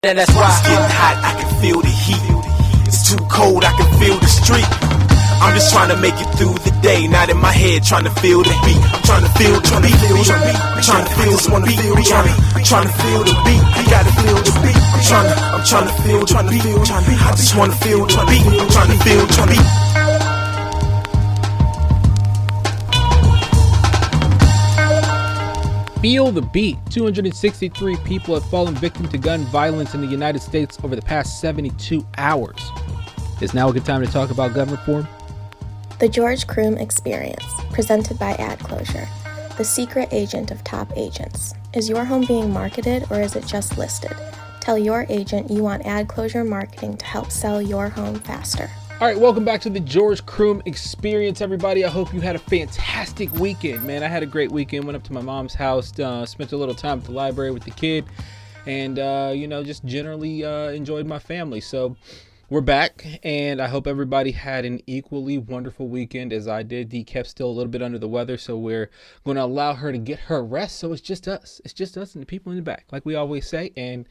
And that's why it's getting hot, I can feel the heat. It's too cold, I can feel the street. I'm just trying to make it through the day, not in my head trying to feel the beat. I'm trying to feel the beat. I'm trying to feel the beat. I'm trying to feel the beat. You gotta feel the beat. I'm trying to feel the beat. I just wanna feel the beat. I'm trying to feel the beat. Feel the beat. 263 people have fallen victim to gun violence in the United States over the past 72 hours. Is now a good time to talk about gun reform? The George Croom Experience, presented by Ad Closure, the secret agent of top agents. Is your home being marketed or is it just listed? Tell your agent you want Ad Closure marketing to help sell your home faster. All right, welcome back to the George Croom Experience, everybody. I hope you had a fantastic weekend, man. I had a great weekend. Went up to my mom's house, spent a little time at the library with the kid, and, just generally enjoyed my family. So we're back, and I hope everybody had an equally wonderful weekend as I did. Dee kept still a little bit under the weather, so we're going to allow her to get her rest. So it's just us. It's just us and the people in the back, like we always say, and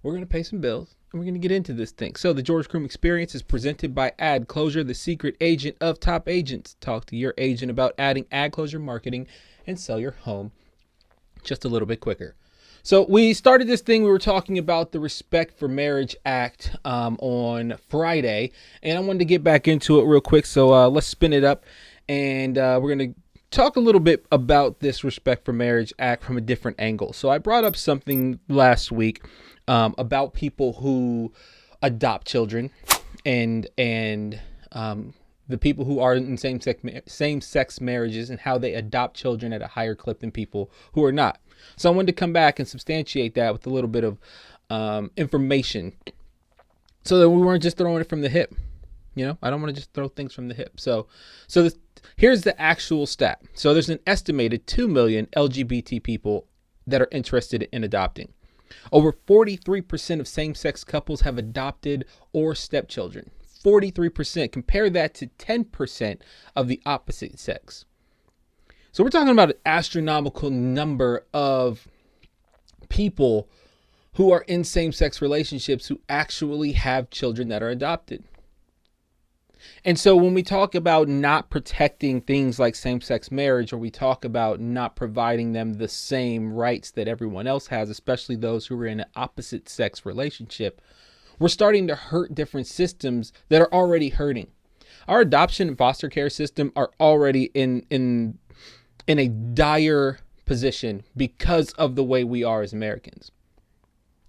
we're going to pay some bills. And we're going to get into this thing. So the George Croom Experience is presented by Ad Closure, the secret agent of top agents. Talk to your agent about adding Ad Closure marketing and sell your home just a little bit quicker. So we started this thing. We were talking about the Respect for Marriage Act on Friday, and I wanted to get back into it real quick. So let's spin it up, and we're going to talk a little bit about this Respect for Marriage Act from a different angle. So I brought up something last week about people who adopt children and the people who are in same-sex marriages and how they adopt children at a higher clip than people who are not. So I wanted to come back and substantiate that with a little bit of information so that we weren't just throwing it from the hip. You know, I don't want to just throw things from the hip. So here's the actual stat. So there's an estimated 2 million LGBT people that are interested in adopting. Over 43% of same-sex couples have adopted or stepchildren. 43%. Compare that to 10% of the opposite sex. So we're talking about an astronomical number of people who are in same-sex relationships who actually have children that are adopted. And so when we talk about not protecting things like same-sex marriage, or we talk about not providing them the same rights that everyone else has, especially those who are in an opposite sex relationship, we're starting to hurt different systems that are already hurting. Our adoption and foster care system are already in a dire position because of the way we are as Americans.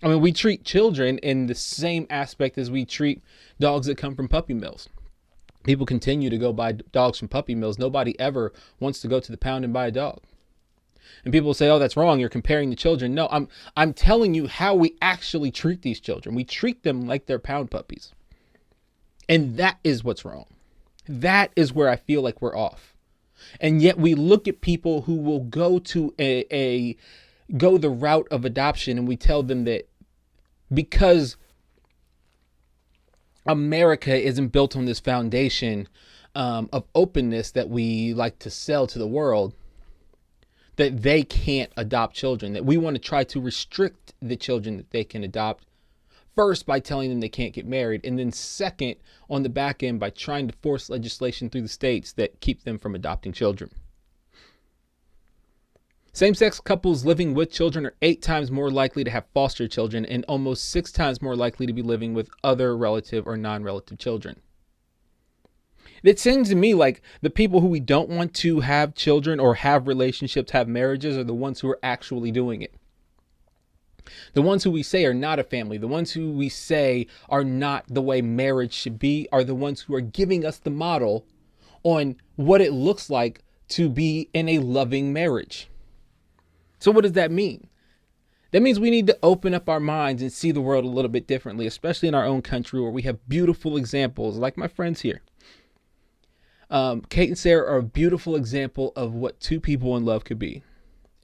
I mean, we treat children in the same aspect as we treat dogs that come from puppy mills. People continue to go buy dogs from puppy mills. Nobody ever wants to go to the pound and buy a dog. And people say, oh, that's wrong. You're comparing the children. No, I'm telling you how we actually treat these children. We treat them like they're pound puppies. And that is what's wrong. That is where I feel like we're off. And yet we look at people who will go to go the route of adoption, and we tell them that because America isn't built on this foundation of openness that we like to sell to the world, that they can't adopt children, that we want to try to restrict the children that they can adopt, first by telling them they can't get married, and then second on the back end by trying to force legislation through the states that keep them from adopting children. Same-sex couples living with children are 8 times more likely to have foster children and almost 6 times more likely to be living with other relative or non-relative children. It seems to me like the people who we don't want to have children or have relationships, have marriages, are the ones who are actually doing it. The ones who we say are not a family, the ones who we say are not the way marriage should be, are the ones who are giving us the model on what it looks like to be in a loving marriage. So what does that mean? That means we need to open up our minds and see the world a little bit differently, especially in our own country where we have beautiful examples like my friends here. Kate and Sarah are a beautiful example of what two people in love could be.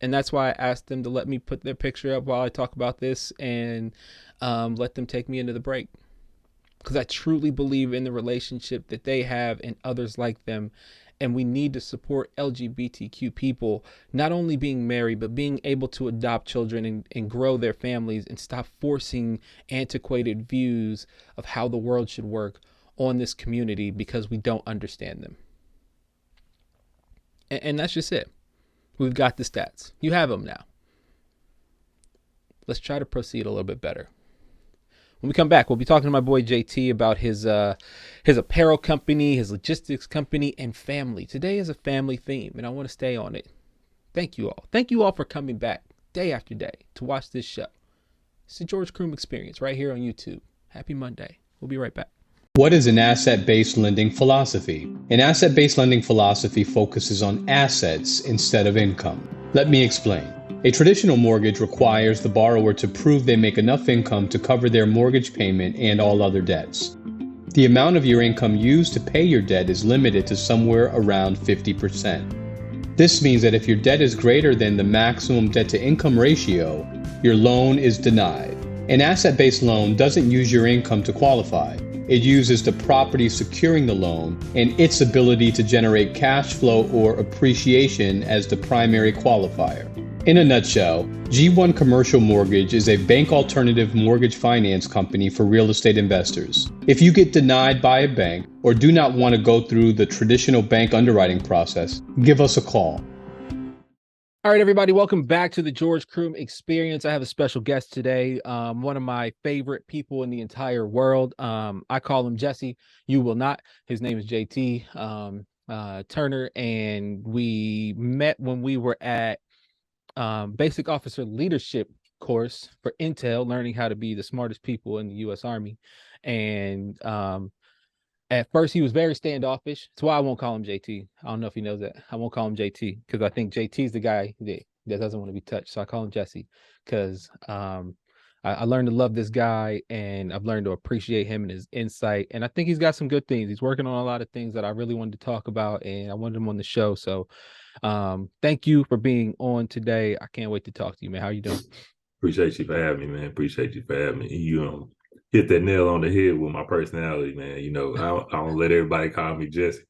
And that's why I asked them to let me put their picture up while I talk about this and let them take me into the break. Because I truly believe in the relationship that they have and others like them. And we need to support LGBTQ people, not only being married, but being able to adopt children and grow their families, and stop forcing antiquated views of how the world should work on this community because we don't understand them. And that's just it. We've got the stats. You have them now. Let's try to proceed a little bit better. When we come back, we'll be talking to my boy JT about his apparel company, his logistics company, and family. Today is a family theme, and I want to stay on it. Thank you all. Thank you all for coming back day after day to watch this show. It's the George Croom Experience right here on YouTube. Happy Monday. We'll be right back. What is an asset-based lending philosophy? An asset-based lending philosophy focuses on assets instead of income. Let me explain. A traditional mortgage requires the borrower to prove they make enough income to cover their mortgage payment and all other debts. The amount of your income used to pay your debt is limited to somewhere around 50%. This means that if your debt is greater than the maximum debt-to-income ratio, your loan is denied. An asset-based loan doesn't use your income to qualify. It uses the property securing the loan and its ability to generate cash flow or appreciation as the primary qualifier. In a nutshell, G1 Commercial Mortgage is a bank alternative mortgage finance company for real estate investors. If you get denied by a bank or do not want to go through the traditional bank underwriting process, give us a call. All right, everybody, welcome back to the George Croom Experience. I have a special guest today, one of my favorite people in the entire world. I call him Jesse. You will not. His name is JT Turner, and we met when we were at basic officer leadership course for Intel, learning how to be the smartest people in the U.S. Army. And at first, he was very standoffish. That's why I won't call him JT. I don't know if he knows that. I won't call him JT because I think JT's the guy that doesn't want to be touched. So I call him Jesse because I learned to love this guy, and I've learned to appreciate him and his insight. And I think he's got some good things. He's working on a lot of things that I really wanted to talk about, and I wanted him on the show. So thank you for being on today. I can't wait to talk to you, man. How you doing? Appreciate you for having me, man. Appreciate you for having me. You hit that nail on the head with my personality, man. You know, I don't let everybody call me Jesse.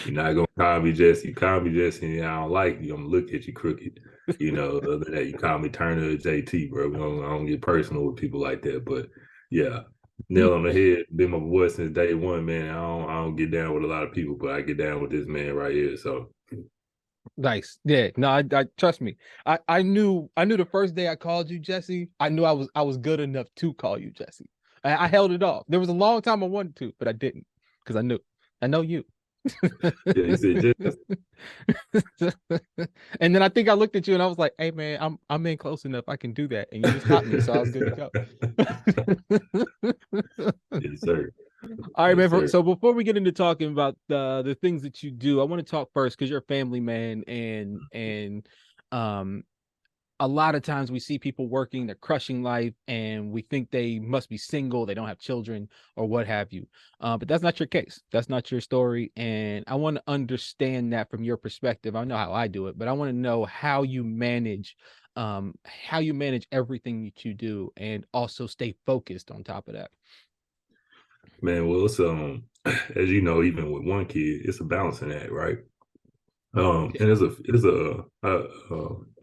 You're not gonna call me Jesse. You call me Jesse, and I don't like you. I'm gonna look at you crooked. You know, other than that, you call me Turner or JT, bro. I don't get personal with people like that. But yeah, nail on the head. Been my voice since day one, man. I don't get down with a lot of people, but I get down with this man right here. So nice. Yeah. No, I trust me. I knew the first day I called you Jesse, I knew I was good enough to call you Jesse. I held it off. There was a long time I wanted to, but I didn't because I know you. yeah, you said Jesse. And then I think I looked at you and I was like, "Hey, man, I'm in close enough. I can do that." And you just stopped me, so I was good to go. Yes, sir. All right, Yes, man. sir. So before we get into talking about the things that you do, I want to talk first because you're a family man, and a lot of times we see people working, they're crushing life, and we think they must be single, they don't have children, or what have you. But that's not your case. That's not your story. And I want to understand that from your perspective. I know how I do it, but I want to know how you manage everything that you do and also stay focused on top of that. Man, well, it's as you know, even with one kid, it's a balancing act, right? And there's a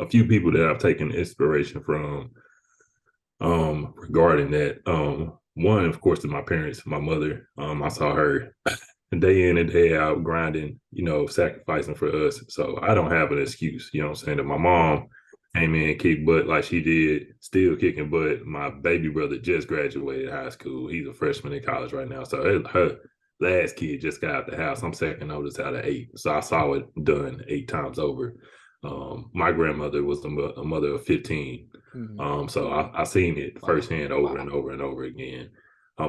few people that I've taken inspiration from regarding that. One, of course, is my parents, my mother. I saw her day in and day out grinding, you know, sacrificing for us. So I don't have an excuse, you know what I'm saying? That my mom came in and kicked butt like she did, still kicking butt. My baby brother just graduated high school. He's a freshman in college right now. So her last kid just got out the house. I'm second oldest out of 8. So I saw it done 8 times over. My grandmother was a mother of 15. Mhm. So I seen it firsthand over and over and over again.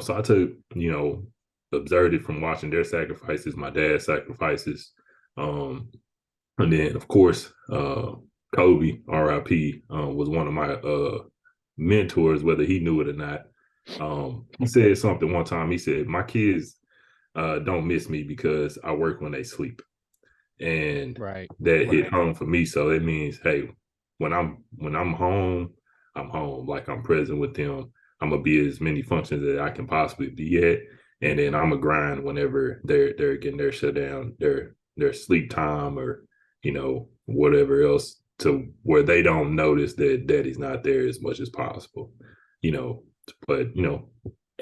So I took, you know, observed it from watching their sacrifices, my dad's sacrifices. And then, of course, Kobe, RIP, was one of my mentors, whether he knew it or not. He said something one time. He said, my kids don't miss me because I work when they sleep. And Right. that hit home for me. So it means, hey, when I'm home, I'm home. Like I'm present with them. I'm gonna be as many functions that I can possibly be at. And then I'm gonna grind whenever they're getting their shutdown, their their sleep time or, you know, whatever else, to where they don't notice that daddy's not there as much as possible, you know. But, you know,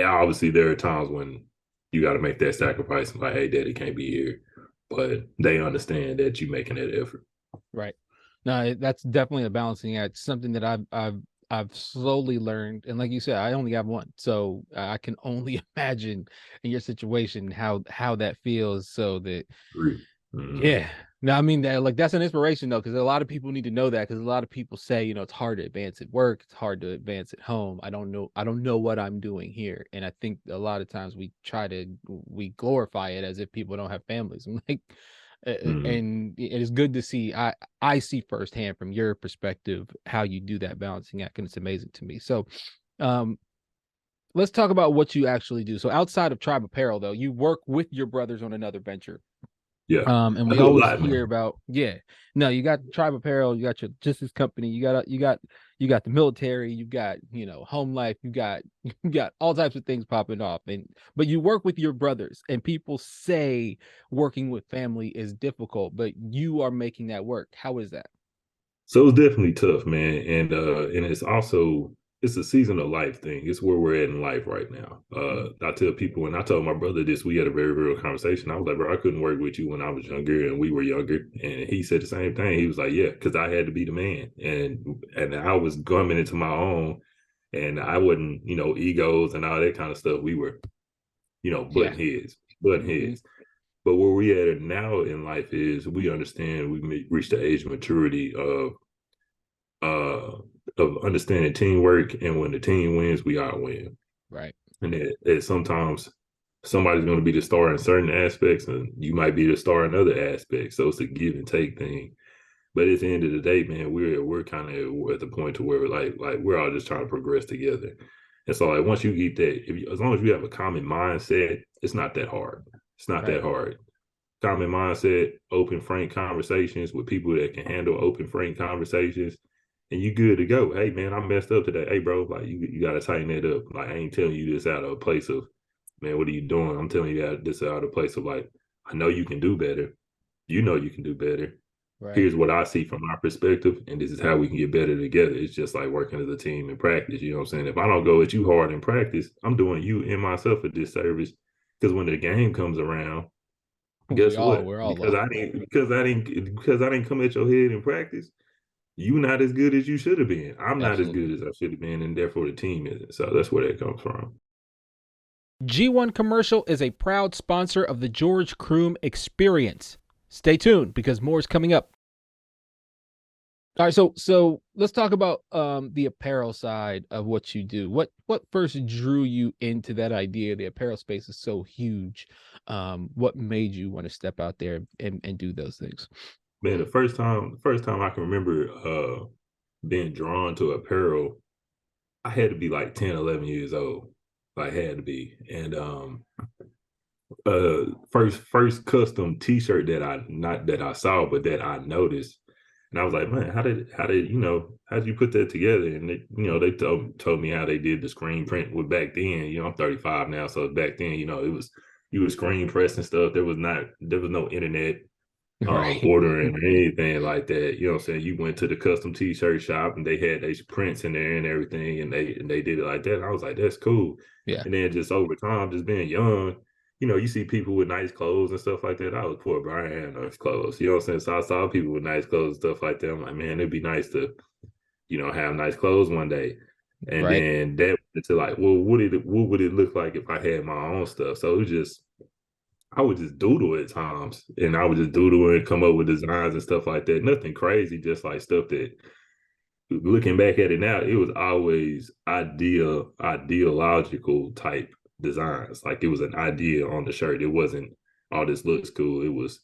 obviously there are times when you got to make that sacrifice and like, hey, daddy can't be here, but they understand that you making that effort. Right. No, that's definitely a balancing act. Something that I've slowly learned, and like you said, I only have one, so I can only imagine in your situation how that feels. So that, Mm-hmm. yeah. No, I mean that, like, that's an inspiration though, because a lot of people need to know that, because a lot of people say, you know, it's hard to advance at work, it's hard to advance at home. I don't know what I'm doing here, and I think a lot of times we glorify it as if people don't have families. I'm like, Mm-hmm. and it is good to see. I see firsthand from your perspective how you do that balancing act, and it's amazing to me. So, um, let's talk about what you actually do. So outside of Tribe Apparel, though, you work with your brothers on another venture. Yeah, And I we do a always lot, hear man. about, yeah. No, you got Tribe Apparel, you got your Justice Company, you got the military, you got, you know, home life, you got you got all types of things popping off. And but you work with your brothers, and people say working with family is difficult, but you are making that work. How is that? So it's definitely tough, man, and it's also, it's a season of life thing. It's where we're at in life right now. I tell people, when I told my brother this, we had a very real conversation. I was like, bro, I couldn't work with you when I was younger and we were younger, and he said the same thing. He was like, yeah, because I had to be the man, and I was coming into my own, and I wasn't, you know, egos and all that kind of stuff. We were, you know, Yeah. butting Hmm. heads. But where we at now in life is we understand we reached the age of maturity uh of understanding teamwork, and when the team wins, we all win. Right. And that sometimes somebody's going to be the star in certain aspects, and you might be the star in other aspects. So it's a give and take thing. But at the end of the day, man, we're kind of at the point to where like we're all just trying to progress together. And so like once you get that, as long as you have a common mindset, it's not that hard. It's not Right. that hard. Common mindset, open, frank conversations with people that can handle open, frank conversations, and you good to go. Hey man, I messed up today. Hey bro, like you gotta tighten that up. Like I ain't telling you this out of a place of, man, what are you doing? I'm telling you that this out of a place of like, I know you can do better. You know you can do better. Right. Here's what I see from my perspective, and this is how we can get better together. It's just like working as a team in practice. You know what I'm saying? If I don't go at you hard in practice, I'm doing you and myself a disservice. Because when the game comes around, guess what? We're all lost. Because I didn't come at your head in practice, you not as good as you should have been. I'm not as Absolutely. good as I should have been, and therefore the team isn't. So that's where that comes from. G1 Commercial is a proud sponsor of the George Croom Experience. Stay tuned because more is coming up. All right, so let's talk about the apparel side of what you do. What first drew you into that idea? The apparel space is so huge. What made you want to step out there and do those things? Man, the first time I can remember being drawn to apparel, I had to be like 10, 11 years old. I had to be. And first custom t-shirt that I not that I saw, but that I noticed. And I was like, man, how did how did you put that together? And they told me how they did the screen print with back then. I'm 35 now, so back then, it was, you was screen press and stuff. There was no internet Right. ordering or anything like that. You know what I'm saying? You went to the custom t-shirt shop and they had these prints in there and everything, and they did it like that. And I was like, that's cool. Yeah. And then just over time, just being young, you see people with nice clothes and stuff like that. I was poor, Brian had nice clothes. You know what I'm saying? So I saw people with nice clothes and stuff like that. I'm like, man, it'd be nice to, have nice clothes one day. And Right. then that went into like, well, what would it look like if I had my own stuff? So it was just, I would just doodle at times, and I would just doodle and come up with designs and stuff like that. Nothing crazy, just like stuff that, looking back at it now, it was always ideological type designs. Like it was an idea on the shirt. It wasn't, oh, this looks cool. It was,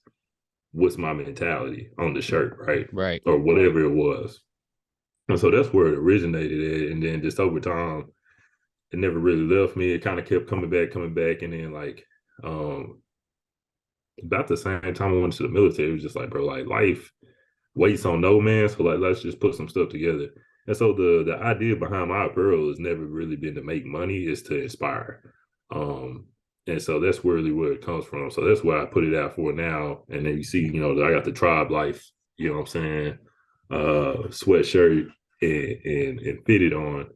what's my mentality on the shirt, right? Right. Or whatever it was. And so that's where it originated at. And then just over time, it never really left me. It kind of kept coming back. And then like, about the same time I went to the military, it was just like, bro, like life waits on no man. So like, let's just put some stuff together. And so the idea behind my apparel has never really been to make money, is to inspire. Um, And so that's really where it comes from. So that's what I put it out for now. And then you see, I got the Tribe Life, you know what I'm saying, sweatshirt and fitted on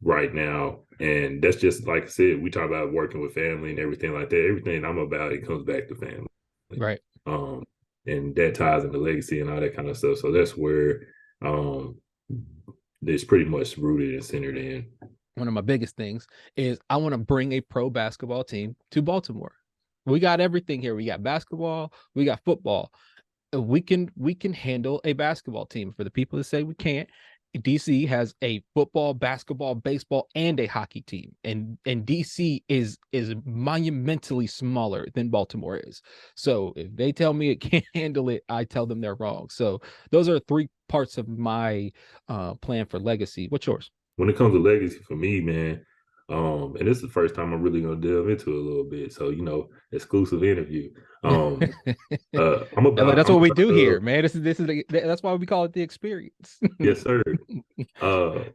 right now. And that's just like I said, we talk about working with family and everything like that. Everything I'm about, it comes back to family. Right. And that ties into legacy and all that kind of stuff. So that's where it's pretty much rooted and centered in. One of my biggest things is I want to bring a pro basketball team to Baltimore. We got everything here. We got basketball, we got football. We can handle a basketball team. For the people that say we can't, DC has a football, basketball, baseball, and a hockey team. And DC is monumentally smaller than Baltimore is. So if they tell me it can't handle it, I tell them they're wrong. So those are 3 parts of my plan for legacy. What's yours? When it comes to legacy for me, man, and this is the first time I'm really gonna delve into it a little bit. So, exclusive interview. I'm about that's what we do here, man. This is that's why we call it the experience. Yes, sir. And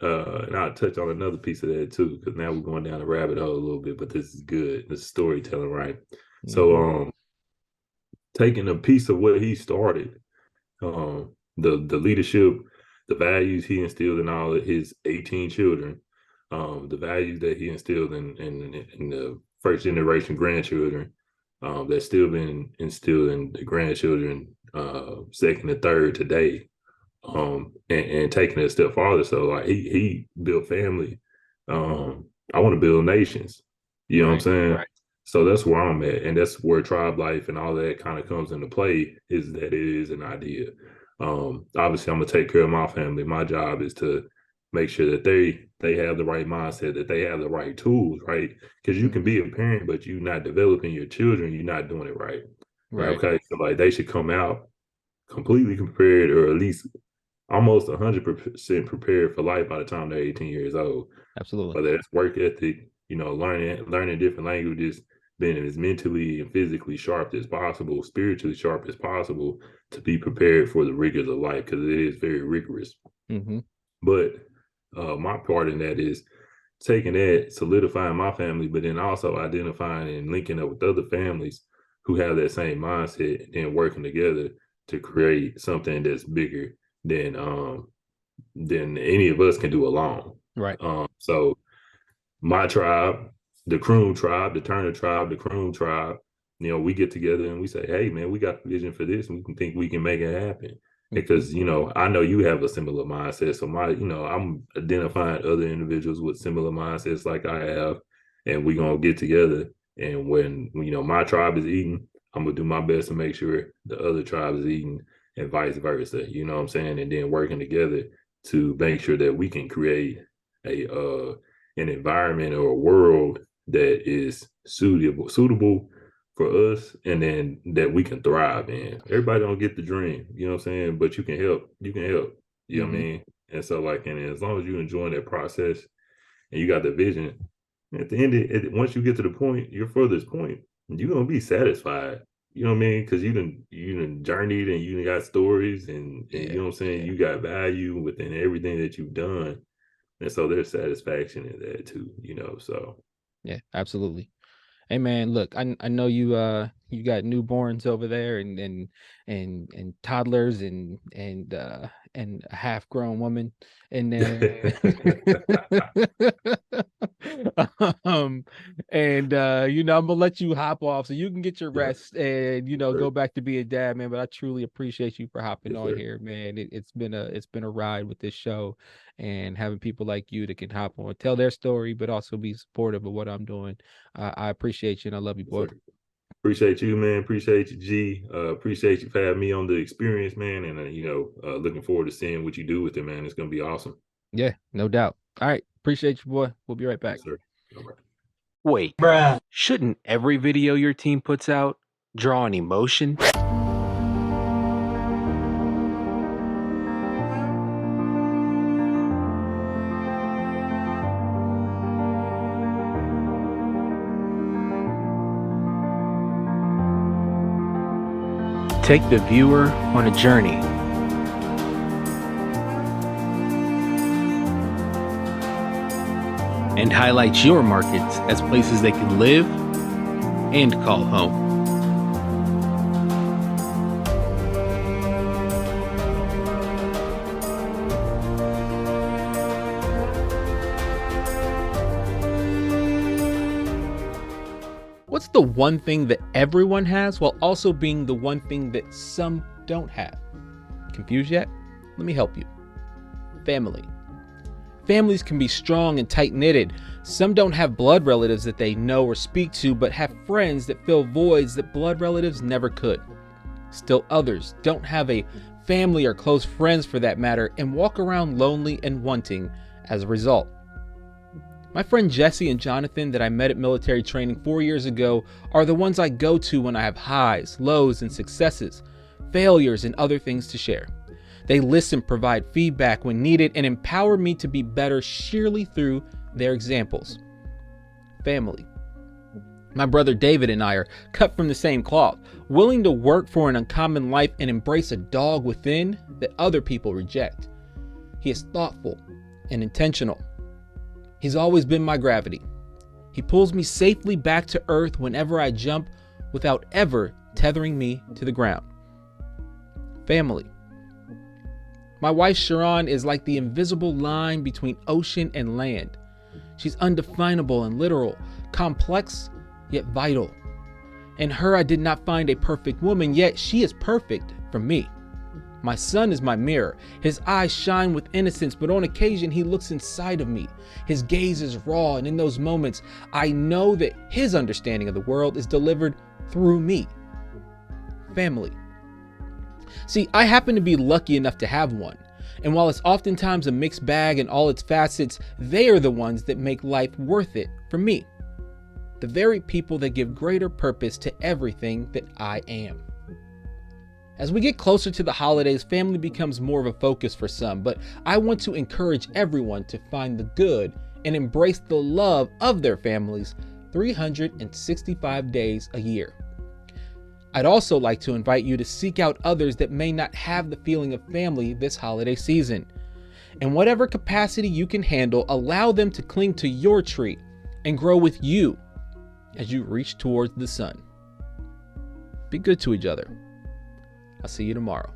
I'll touch on another piece of that too, because now we're going down a rabbit hole a little bit, but this is good. This is storytelling, right? Mm-hmm. So taking a piece of what he started, the leadership, the values he instilled in all of his 18 children, the values that he instilled in the first generation grandchildren, that's still been instilled in the grandchildren, second and third today, and taking it a step farther. So like he built family. I want to build nations. You know what I'm saying? Right. So that's where I'm at, and that's where Tribe Life and all that kind of comes into play. Is that it is an idea. Obviously, I'm gonna take care of my family. My job is to make sure that they have the right mindset, that they have the right tools, right? Because you can be a parent, but you're not developing your children, you're not doing it right. Right. Okay. So like they should come out completely prepared, or at least almost 100% prepared for life by the time they're 18 years old. Absolutely. Whether it's work ethic, learning different languages, being as mentally and physically sharp as possible, spiritually sharp as possible, to be prepared for the rigors of life, because it is very rigorous. Mm-hmm. But my part in that is taking that, solidifying my family, but then also identifying and linking up with other families who have that same mindset, and then working together to create something that's bigger than any of us can do alone. Right. So my tribe, the Croom tribe, the Turner tribe, the Croom tribe, we get together and we say, hey, man, we got a vision for this, and we can think we can make it happen. Because, I know you have a similar mindset. So I'm identifying other individuals with similar mindsets like I have, and we're going to get together. And when, my tribe is eating, I'm going to do my best to make sure the other tribe is eating, and vice versa. You know what I'm saying? And then working together to make sure that we can create an environment or a world that is suitable for us, and then that we can thrive in. Everybody don't get the dream, you know what I'm saying? But you can help, you know what I mean? And so like, and as long as you're enjoying that process and you got the vision, at the end of it, once you get to the point, your furthest point, you're going to be satisfied. You know what I mean? Because you done journeyed, and you done got stories, and you know what I'm saying? You got value within everything that you've done. And so there's satisfaction in that too, so. Yeah, absolutely. Hey man, look, I know you got newborns over there, and toddlers, and a half grown woman in there. I'm gonna let you hop off so you can get your rest and go back to being dad, man. But I truly appreciate you for hopping on here, man. It's been a ride with this show, and having people like you that can hop on, tell their story, but also be supportive of what I'm doing. I appreciate you, and I love you, boy. Appreciate you, man. Appreciate you, G. Appreciate you for having me on the experience, man. And looking forward to seeing what you do with it, man. It's gonna be awesome. Yeah, no doubt. All right, appreciate you, boy. We'll be right back. Yes, sir. All right. Wait, bruh. Shouldn't every video your team puts out draw an emotion? Take the viewer on a journey. and highlights your markets as places they can live and call home. What's the one thing that everyone has while also being the one thing that some don't have? Confused yet? Let me help you. Family. Families can be strong and tight-knitted. Some don't have blood relatives that they know or speak to, but have friends that fill voids that blood relatives never could. Still others don't have a family or close friends for that matter and walk around lonely and wanting as a result. My friend Jesse and Jonathan that I met at military training 4 years ago are the ones I go to when I have highs, lows, and successes, failures, and other things to share. They listen, provide feedback when needed, and empower me to be better sheerly through their examples. Family. My brother David and I are cut from the same cloth, willing to work for an uncommon life and embrace a dog within that other people reject. He is thoughtful and intentional. He's always been my gravity. He pulls me safely back to earth whenever I jump without ever tethering me to the ground. Family. My wife Sharon is like the invisible line between ocean and land. She's undefinable and literal, complex yet vital. In her I did not find a perfect woman, yet she is perfect for me. My son is my mirror. His eyes shine with innocence, but on occasion he looks inside of me. His gaze is raw, and in those moments, I know that his understanding of the world is delivered through me. Family. See, I happen to be lucky enough to have one, and while it's oftentimes a mixed bag in all its facets, they are the ones that make life worth it for me. The very people that give greater purpose to everything that I am. As we get closer to the holidays, family becomes more of a focus for some, but I want to encourage everyone to find the good and embrace the love of their families 365 days a year. I'd also like to invite you to seek out others that may not have the feeling of family this holiday season. In whatever capacity you can handle, allow them to cling to your tree and grow with you as you reach towards the sun. Be good to each other. I'll see you tomorrow.